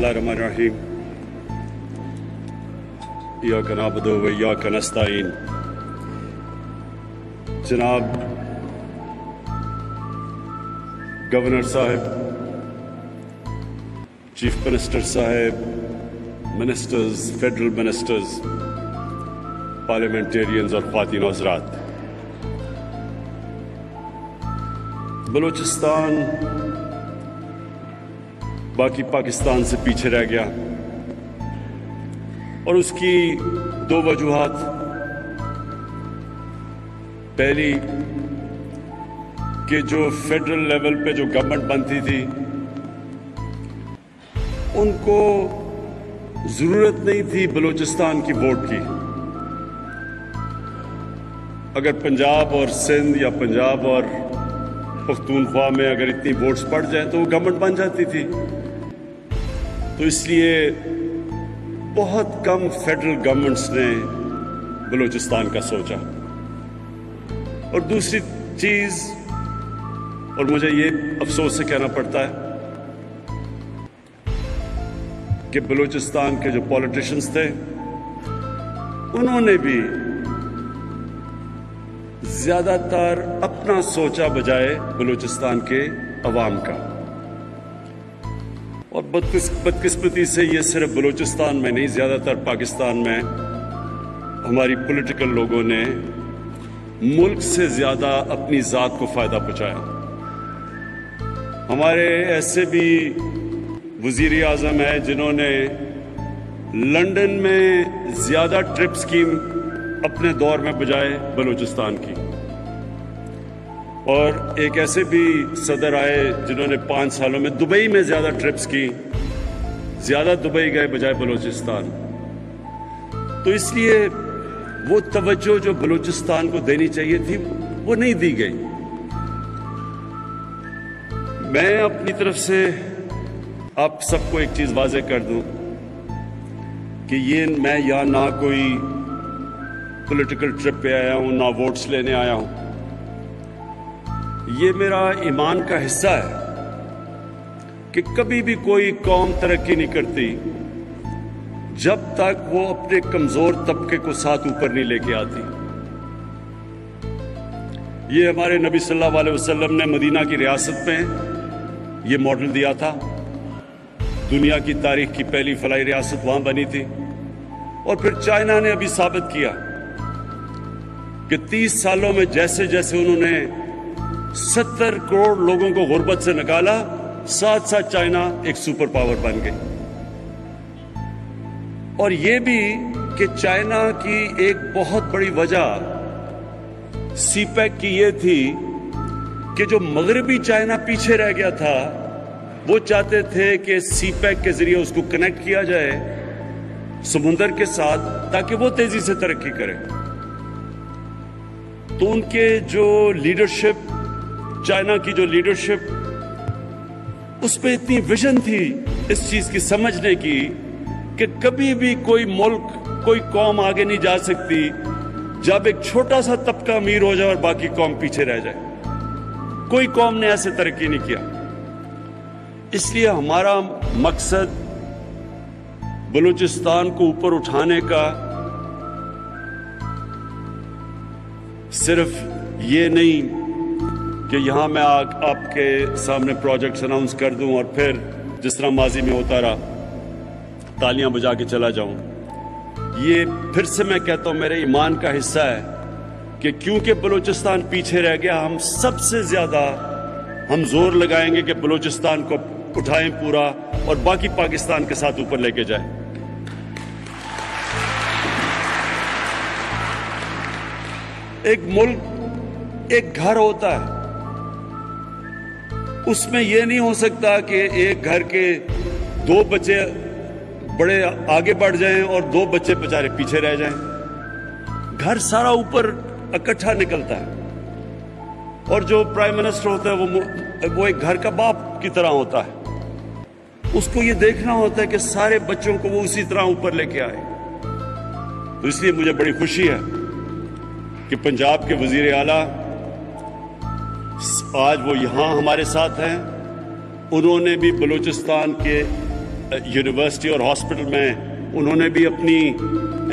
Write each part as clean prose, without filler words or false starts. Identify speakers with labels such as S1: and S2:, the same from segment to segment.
S1: बिस्मिल्लाहिर्रहमानिर्रहीम। इय्याका नअबुदु व इय्याका नस्तईन। जनाब गवर्नर साहब, चीफ मिनिस्टर साहब, मिनिस्टर्स, फेडरल मिनिस्टर्स, पार्लियामेंटेरियंस और ख्वातीन हज़रात, बलूचिस्तान बाकी पाकिस्तान से पीछे रह गया और उसकी दो वजूहात। पहली कि जो फेडरल लेवल पे जो गवर्नमेंट बनती थी उनको जरूरत नहीं थी बलूचिस्तान की वोट की। अगर पंजाब और सिंध या पंजाब और पख्तूनख्वा में अगर इतनी वोट्स पड़ जाए तो वो गवर्नमेंट बन जाती थी। तो इसलिए बहुत कम फेडरल गवर्नमेंट्स ने बलूचिस्तान का सोचा। और दूसरी चीज, और मुझे ये अफसोस से कहना पड़ता है कि बलूचिस्तान के जो पॉलिटिशियंस थे उन्होंने भी ज्यादातर अपना सोचा बजाय बलूचिस्तान के अवाम का। और बदकिस्मती से ये सिर्फ बलूचिस्तान में नहीं, ज्यादातर पाकिस्तान में हमारी पॉलिटिकल लोगों ने मुल्क से ज्यादा अपनी जात को फायदा पहुंचाया। हमारे ऐसे भी वजीर आजम है जिन्होंने लंदन में ज्यादा ट्रिप्स की अपने दौर में बजाय बलूचिस्तान की, और एक ऐसे भी सदर आए जिन्होंने 5 सालों में दुबई में ज्यादा ट्रिप्स की, ज्यादा दुबई गए बजाय बलूचिस्तान। तो इसलिए वो तवज्जो जो बलूचिस्तान को देनी चाहिए थी वो नहीं दी गई। मैं अपनी तरफ से आप सबको एक चीज वाजे कर दूं कि ये मैं यहां ना कोई पॉलिटिकल ट्रिप पे आया हूं, ना वोट्स लेने आया हूं। ये मेरा ईमान का हिस्सा है कि कभी भी कोई कौम तरक्की नहीं करती जब तक वो अपने कमजोर तबके को साथ ऊपर नहीं लेके आती। ये हमारे नबी सल्लल्लाहु अलैहि वसल्लम ने मदीना की रियासत में ये मॉडल दिया था। दुनिया की तारीख की पहली फलाई रियासत वहां बनी थी। और फिर चाइना ने अभी साबित किया कि 30 सालों में जैसे जैसे उन्होंने 70 करोड़ लोगों को गुर्बत से निकाला, साथ साथ चाइना एक सुपर पावर बन गई। और यह भी कि चाइना की एक बहुत बड़ी वजह सीपैक की यह थी कि जो मगरबी चाइना पीछे रह गया था वो चाहते थे कि सीपैक के जरिए उसको कनेक्ट किया जाए समुंदर के साथ ताकि वो तेजी से तरक्की करे। तो उनके जो लीडरशिप, चाइना की जो लीडरशिप, उस पर इतनी विजन थी इस चीज की समझने की कि कभी भी कोई मुल्क, कोई कौम आगे नहीं जा सकती जब एक छोटा सा तबका अमीर हो जाए और बाकी कौम पीछे रह जाए। कोई कौम ने ऐसे तरक्की नहीं किया। इसलिए हमारा मकसद बलूचिस्तान को ऊपर उठाने का सिर्फ ये नहीं कि यहां मैं आपके सामने प्रोजेक्ट्स अनाउंस कर दूं और फिर जिस तरह माजी में होता रहा तालियां बजा के चला जाऊं। ये फिर से मैं कहता हूं मेरे ईमान का हिस्सा है कि क्योंकि बलूचिस्तान पीछे रह गया, हम सबसे ज्यादा हम जोर लगाएंगे कि बलूचिस्तान को उठाएं पूरा और बाकी पाकिस्तान के साथ ऊपर लेके जाएं। एक मुल्क एक घर होता है, उसमें यह नहीं हो सकता कि एक घर के 2 बच्चे बड़े आगे बढ़ जाएं और 2 बच्चे बेचारे पीछे रह जाएं। घर सारा ऊपर इकट्ठा निकलता है। और जो प्राइम मिनिस्टर होता है वो एक घर का बाप की तरह होता है। उसको ये देखना होता है कि सारे बच्चों को वो उसी तरह ऊपर लेके आए। तो इसलिए मुझे बड़ी खुशी है कि पंजाब के वजीर आला आज वो यहां हमारे साथ हैं। उन्होंने भी बलूचिस्तान के यूनिवर्सिटी और हॉस्पिटल में उन्होंने भी अपनी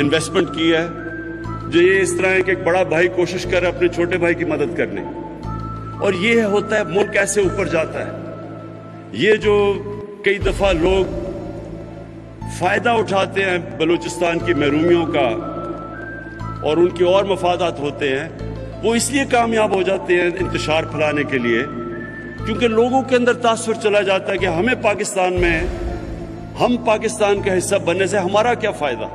S1: इन्वेस्टमेंट की है। जो ये इस तरह है कि एक बड़ा भाई कोशिश कर रहा है अपने छोटे भाई की मदद करने, और ये होता है मुल्क कैसे ऊपर जाता है। ये जो कई दफा लोग फायदा उठाते हैं बलूचिस्तान की महरूमियों का और उनके और मफादात होते हैं, वो इसलिए कामयाब हो जाते हैं इंतशार फैलाने के लिए, क्योंकि लोगों के अंदर तासुर चला जाता है कि हमें पाकिस्तान में, हम पाकिस्तान का हिस्सा बनने से हमारा क्या फायदा।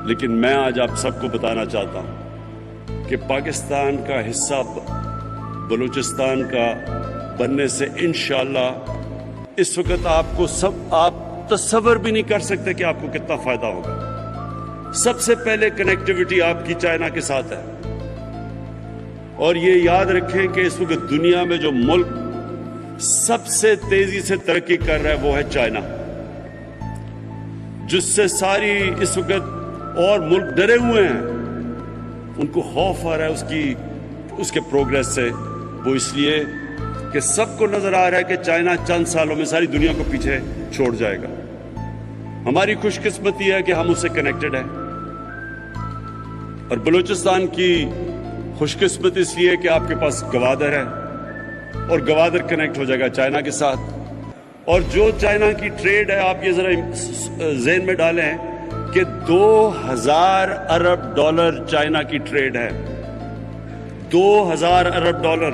S1: लेकिन मैं आज आप सबको बताना चाहता हूं कि पाकिस्तान का हिस्सा बलूचिस्तान का बनने से इंशाअल्लाह इस वक्त आप तस्वर भी नहीं कर सकते कि आपको कितना फायदा होगा। सबसे पहले कनेक्टिविटी आपकी चाइना के साथ है, और ये याद रखें कि इस वक्त दुनिया में जो मुल्क सबसे तेजी से तरक्की कर रहा है वो है चाइना, जिससे सारी इस वक्त और मुल्क डरे हुए हैं, उनको खौफ आ रहा है उसके प्रोग्रेस से। वो इसलिए कि सबको नजर आ रहा है कि चाइना चंद सालों में सारी दुनिया को पीछे छोड़ जाएगा। हमारी खुशकिस्मती है कि हम उससे कनेक्टेड हैं, और बलूचिस्तान की खुशकिस्मत इसलिए कि आपके पास गवादर है, और गवादर कनेक्ट हो जाएगा चाइना के साथ। और जो चाइना की ट्रेड है, आप ये जरा ज़हन में डालें कि 2000 अरब डॉलर चाइना की ट्रेड है। 2000 अरब डॉलर।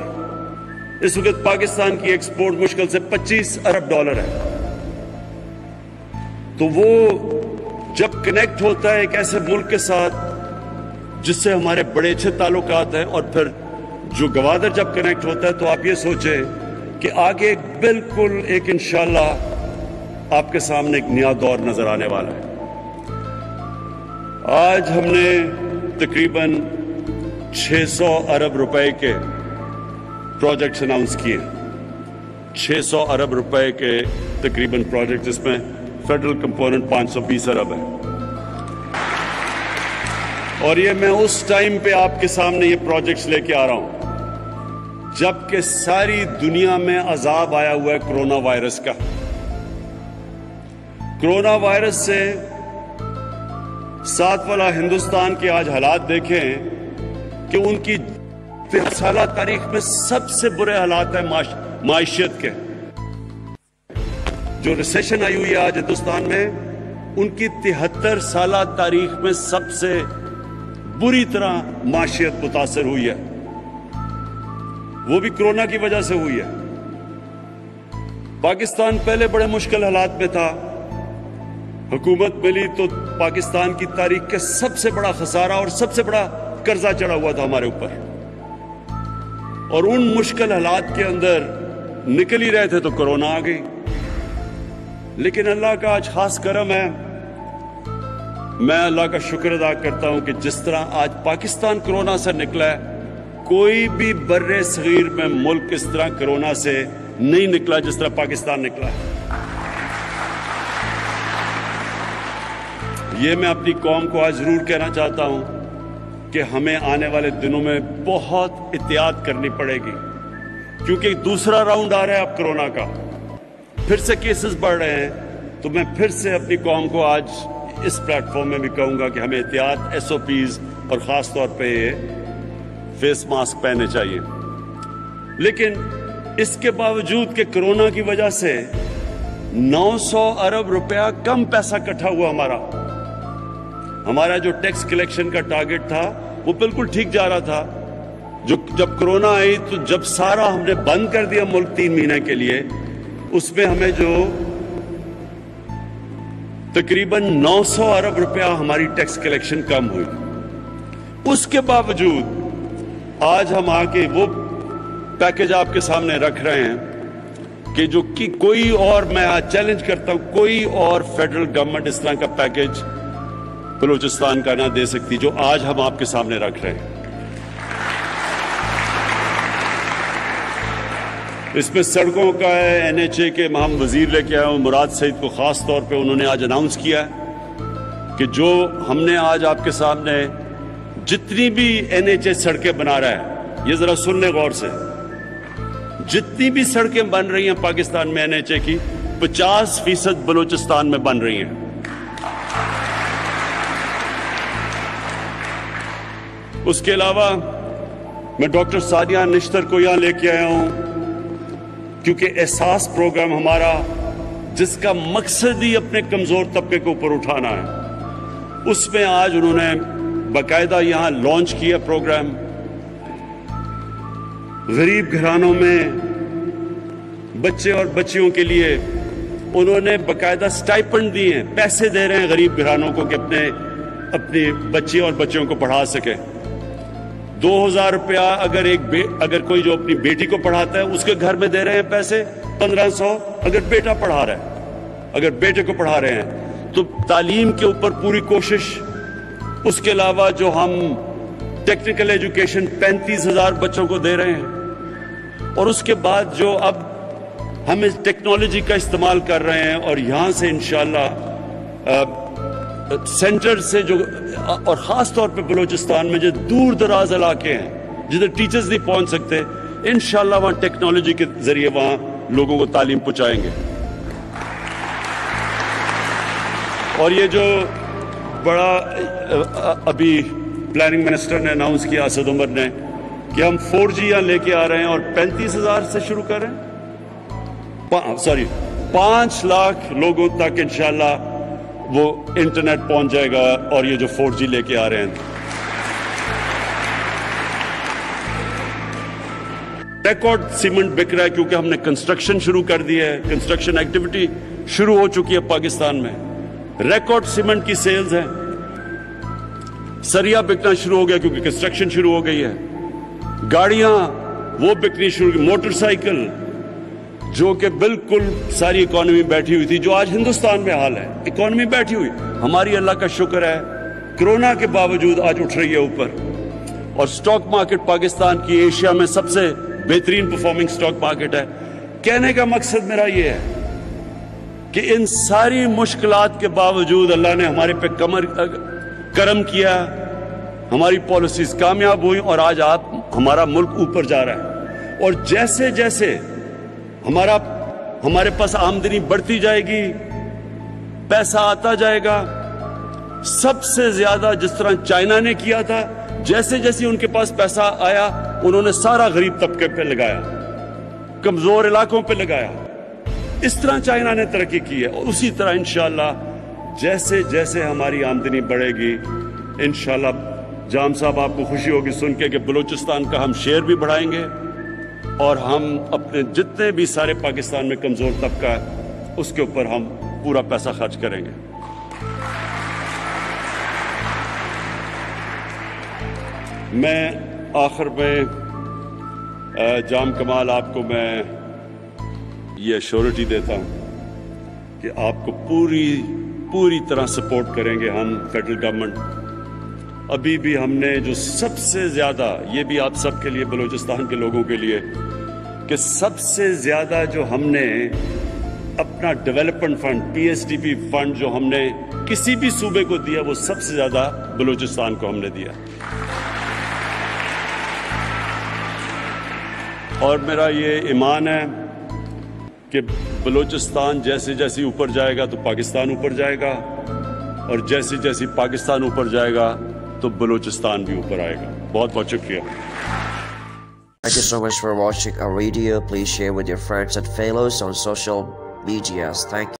S1: इस वक्त पाकिस्तान की एक्सपोर्ट मुश्किल से 25 अरब डॉलर है। तो वो जब कनेक्ट होता है एक ऐसे मुल्क के साथ जिससे हमारे बड़े अच्छे ताल्लुकात हैं, और फिर जो गवादर जब कनेक्ट होता है, तो आप ये सोचें कि आगे बिल्कुल एक इंशाअल्लाह आपके सामने एक नया दौर नजर आने वाला है। आज हमने तकरीबन 600 अरब रुपए के प्रोजेक्ट्स अनाउंस किए। 600 अरब रुपए के तकरीबन प्रोजेक्ट, जिसमें फेडरल कंपोनेंट 520 अरब है। और ये मैं उस टाइम पे आपके सामने ये प्रोजेक्ट्स लेके आ रहा हूं जबकि सारी दुनिया में अजाब आया हुआ है कोरोना वायरस का। कोरोना वायरस से साथ वाला हिंदुस्तान के आज हालात देखें कि उनकी 3 साल तारीख में सबसे बुरे हालात है माइशियत के। जो रिसेशन आई हुई है आज हिंदुस्तान में, उनकी 73 साल तारीख में सबसे बुरी तरह माशियत मुतासर हुई है। वो भी कोरोना की वजह से हुई है। पाकिस्तान पहले बड़े मुश्किल हालात में था, हुकूमत मिली तो पाकिस्तान की तारीख के सबसे बड़ा खसारा और सबसे बड़ा कर्जा चढ़ा हुआ था हमारे ऊपर, और उन मुश्किल हालात के अंदर निकल ही रहे थे तो कोरोना आ गई। लेकिन अल्लाह का आज खास करम है, मैं अल्लाह का शुक्र अदा करता हूं कि जिस तरह आज पाकिस्तान कोरोना से निकला है, कोई भी बर्रे सगीर में मुल्क इस तरह कोरोना से नहीं निकला जिस तरह पाकिस्तान निकला है। ये मैं अपनी कौम को आज जरूर कहना चाहता हूं कि हमें आने वाले दिनों में बहुत एहतियात करनी पड़ेगी, क्योंकि दूसरा राउंड आ रहा है अब कोरोना का, फिर से केसेस बढ़ रहे हैं। तो मैं फिर से अपनी कौम को आज इस प्लेटफॉर्म में भी कहूंगा कि हमें एहतियात, SOPs और ख़ास तौर पे फेस मास्क पहनने चाहिए। लेकिन इसके बावजूद कि कोरोना की वजह से 900 अरब रुपया कम पैसा इकट्ठा हुआ, हमारा जो टैक्स कलेक्शन का टारगेट था वो बिल्कुल ठीक जा रहा था। जब कोरोना आई तो जब सारा हमने बंद कर दिया मुल्क 3 महीने के लिए, उसमें हमें जो तकरीबन 900 अरब रुपया हमारी टैक्स कलेक्शन कम हुई। उसके बावजूद आज हम आके वो पैकेज आपके सामने रख रहे हैं कि कोई और, मैं आज चैलेंज करता हूं, कोई और फेडरल गवर्नमेंट इस तरह का पैकेज बलूचिस्तान का ना दे सकती जो आज हम आपके सामने रख रहे हैं। इसमें सड़कों का है, NHA के हम वजीर लेके आए हूं मुराद सईद को, खास तौर पे उन्होंने आज अनाउंस किया कि जो हमने आज आपके सामने जितनी भी NHA सड़कें बना रहा है, ये जरा सुनने गौर से, जितनी भी सड़कें बन रही हैं पाकिस्तान में NHA की, 50% बलूचिस्तान में बन रही हैं। उसके अलावा मैं डॉक्टर सादिया निश्तर को यहां लेके आया हूं क्योंकि एहसास प्रोग्राम हमारा, जिसका मकसद ही अपने कमजोर तबके को ऊपर उठाना है, उसमें आज उन्होंने बाकायदा यहां लॉन्च किया प्रोग्राम। गरीब घरानों में बच्चे और बच्चियों के लिए उन्होंने बाकायदा स्टाइपेंड दिए हैं, पैसे दे रहे हैं गरीब घरानों को कि अपने बच्चे और बच्चियों को पढ़ा सके। 2000 रुपया अगर कोई जो अपनी बेटी को पढ़ाता है उसके घर में दे रहे हैं पैसे, 1500 अगर बेटा पढ़ा रहा है, अगर बेटे को पढ़ा रहे हैं तो तालीम के ऊपर पूरी कोशिश। उसके अलावा जो हम टेक्निकल एजुकेशन 35,000 बच्चों को दे रहे हैं, और उसके बाद जो अब हम इस टेक्नोलॉजी का इस्तेमाल कर रहे हैं और यहां से इंशाल्लाह सेंटर से जो, और खास तौर पे बलूचिस्तान में जो दूर दराज इलाके हैं जिधर टीचर्स नहीं पहुंच सकते, इंशाल्लाह वहां टेक्नोलॉजी के जरिए वहां लोगों को तालीम पहुंचाएंगे। और ये जो बड़ा अभी प्लानिंग मिनिस्टर ने अनाउंस किया, असद उमर ने, कि हम 4G यहां लेके आ रहे हैं और 35,000 से शुरू कर रहे हैं, 5 लाख लोगों तक इंशाल्लाह वो इंटरनेट पहुंच जाएगा। और ये जो 4G लेके आ रहे हैं, रिकॉर्ड सीमेंट बिक रहा है क्योंकि हमने कंस्ट्रक्शन शुरू कर दी है, कंस्ट्रक्शन एक्टिविटी शुरू हो चुकी है पाकिस्तान में। रिकॉर्ड सीमेंट की सेल्स है, सरिया बिकना शुरू हो गया क्योंकि कंस्ट्रक्शन शुरू हो गई है, गाड़ियां वो बिकनी शुरू की, मोटरसाइकिल, जो कि बिल्कुल सारी इकोनॉमी बैठी हुई थी, जो आज हिंदुस्तान में हाल है, इकोनॉमी बैठी हुई। हमारी अल्लाह का शुक्र है कोरोना के बावजूद आज उठ रही है ऊपर, और स्टॉक मार्केट पाकिस्तान की एशिया में सबसे बेहतरीन परफॉर्मिंग स्टॉक मार्केट है। कहने का मकसद मेरा यह है कि इन सारी मुश्किलात के बावजूद अल्लाह ने हमारे पे करम किया, हमारी पॉलिसीज कामयाब हुई और आज हमारा मुल्क ऊपर जा रहा है। और जैसे जैसे हमारे पास आमदनी बढ़ती जाएगी, पैसा आता जाएगा, सबसे ज्यादा जिस तरह चाइना ने किया था, जैसे जैसे उनके पास पैसा आया उन्होंने सारा गरीब तबके पे लगाया, कमजोर इलाकों पे लगाया। इस तरह चाइना ने तरक्की की है। और उसी तरह इंशाल्लाह जैसे जैसे हमारी आमदनी बढ़ेगी, इंशाल्लाह जाम साहब आपको खुशी होगी सुन के कि बलूचिस्तान का हम शेयर भी बढ़ाएंगे और हम अपने जितने भी सारे पाकिस्तान में कमजोर तबका है उसके ऊपर हम पूरा पैसा खर्च करेंगे। मैं आखिर में जाम कमाल आपको मैं ये एश्योरिटी देता हूं कि आपको पूरी तरह सपोर्ट करेंगे हम फेडरल गवर्नमेंट। अभी भी हमने जो सबसे ज्यादा, ये भी आप सबके लिए, बलूचिस्तान के लोगों के लिए, कि सबसे ज्यादा जो हमने अपना डेवलपमेंट फंड, PSDP फंड जो हमने किसी भी सूबे को दिया, वो सबसे ज्यादा बलूचिस्तान को हमने दिया। और मेरा ये ईमान है कि बलूचिस्तान जैसे जैसे ऊपर जाएगा तो पाकिस्तान ऊपर जाएगा, और जैसे जैसे पाकिस्तान ऊपर जाएगा तो बलूचिस्तान भी ऊपर आएगा। बहुत बहुत शुक्रिया।
S2: Thank you so much for watching our video. Please share with your friends and fellows on social medias. Thank you.